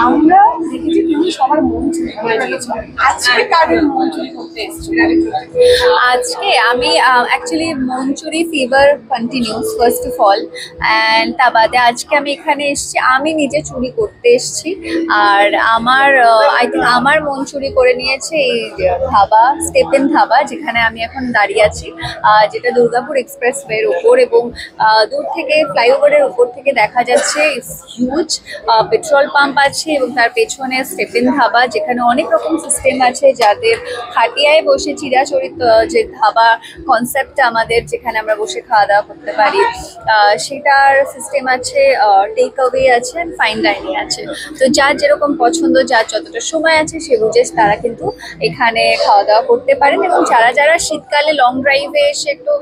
আমরা দেখেছি তুমি সবার মন চুরি করে দিয়েছো, আজকে কাদের মন চুরি করতে এসেছো? আজকে আমি অ্যাকচুয়ালি মনচুরি fever continuous first of all, and তা বাদে আজকে আমি এখানে এসেছি, আমি নিজে চুরি করতে এসেছি। আর আমার আই থিঙ্ক আমার মন চুরি করে নিয়েছে এই ধাবা, স্টেপেন ধাবা, যেখানে আমি এখন দাঁড়িয়ে আছি, যেটা দুর্গাপুর এক্সপ্রেসওয়ের ওপর, এবং দূর থেকে ফ্লাইওভারের ওপর থেকে দেখা যাচ্ছে হিউজ পেট্রোল পাম্প আছে, এবং তার পেছনে স্টেপেন ধাবা, যেখানে অনেক রকম সিস্টেম আছে, যাদের খাটিয়ায় বসে চিরাচরিত যে ধাবা কনসেপ্টটা আমাদের, যেখানে আমরা বসে খাওয়া দাওয়া করতে পারি, সেটার সিস্টেম আছে, টেক অ্যাওয়ে আছে, ফাইন ডাইনিং আছে। তো যার যেরকম পছন্দ, যার যতটা সময় আছে সে বুঝে তারা কিন্তু এখানে খাওয়া দাওয়া করতে পারেন। এবং যারা যারা শীতকালে লং ড্রাইভে এসে একটু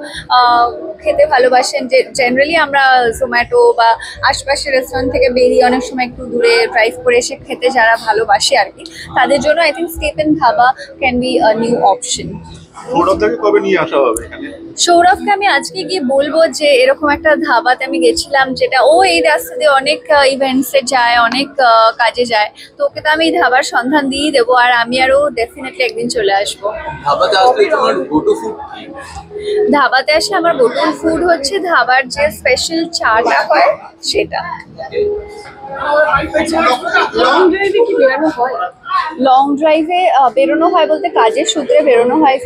খেতে ভালোবাসেন, যে জেনারেলি আমরা জোম্যাটো বা আশপাশের রেস্টুরেন্ট থেকে বেরিয়ে অনেক সময় একটু দূরে ড্রাইভ করে এসে খেতে যারা ভালোবাসে আর কি, তাদের জন্য I think Stephen dhaba can be a new option. সৌরভটাকে কবে নিয়ে আসা হবে এখানে? সৌরভকে আমি আজকে গিয়ে বলবো যে এরকম একটা ধাবাতে আমি গেছিলাম, যেটা ও এই রাস্তা দিয়ে অনেক ইভেন্টসে যায়, অনেক কাজে যায়, তো ওকে তো আমি এই ধাবার সন্ধান দিয়ে দেবো, আর আমি আরও ডেফিনেটলি একদিন চলে আসবো। ধাবাতে আসলে তোমার গো-টু ফুড কি? ধাবাতে আসে আমার গো-টু ফুড হচ্ছে ধাবার যে স্পেশাল চাটা হয় সেটা। লং ড্রাইভে কি বেরানো হয়? লং ড্রাইভে বেরোনো হয় বলতে কাজের সূত্রে বেরোনো হয়।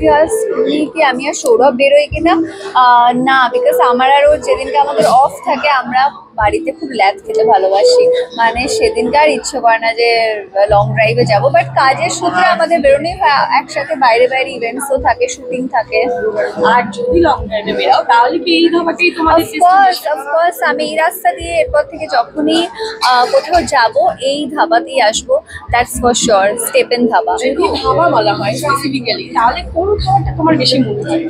কি আমি আর সৌরভ বেরোই কিনা না, বিকজ আমার আর ওর যেদিনকে আমাদের অফ থাকে আমরা বাড়িতে খুব ল্যাদ খেতে ভালোবাসি, মানে সেদিনকার ইচ্ছে করে না যে লং ড্রাইভে যাব, বাট কাজের সূত্রে আমাদের বেরোনোই হয় একসাথে, বাইরে বাইরে ইভেন্টসও থাকে, শুটিং থাকে। আর যদি লং ড্রাইভে বেরাও তাহলে কি এই ধাবাটাই তোমাদের অফকোর্স আমি এই রাস্তা দিয়ে এরপর থেকে যখনই কোথাও যাব এই ধাবাতেই আসবো, that's for sure, Stephen dhaba. যদি ধাবা বলা হয় স্পেসিফিক্যালি, তাহলে কোন খাবারটা তোমার বেশি মনে হয়?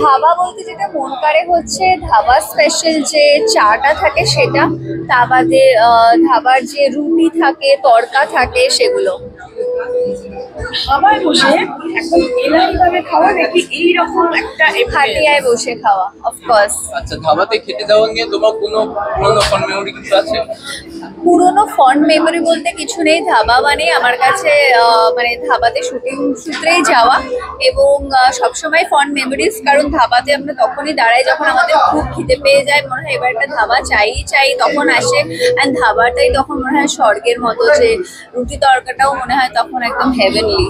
ধাবা বলতে যেটা মন করে হচ্ছে ধাবা স্পেশাল যে চাটা থাকে সেটা, তা বাদে ধাবার যে রুটি থাকে, তড়কা থাকে, সেগুলো। ধাবায় বসে একদম এলাহি ভাবে খাওয়া নাকি এইরকম একটা খাটিয়ায় বসে খাওয়া? অফকোর্স। আচ্ছা, ধাবাতে খেতে যাওয়া নিয়ে তোমার কোনো পুরোনো ফান মেমোরি কিছু আছে? পুরোনো ফন্ড মেমোরি বলতে কিছু নেই। ধাবা মানে আমার কাছে মানে ধাবাতে শুটিং সূত্রেই যাওয়া, এবং সবসময় ফন্ড মেমোরিজ, কারণ ধাবাতে আমরা তখনই দাঁড়াই যখন আমাদের খুব খিদে পেয়ে যায়, মনে হয় এবার একটা ধাবা চাই, তখন আসে। অ্যান্ড ধাবাটাই তখন মনে হয় স্বর্গের মতো, যে রুটি তরকাটাও মনে হয় তখন একদম হেভেনলি।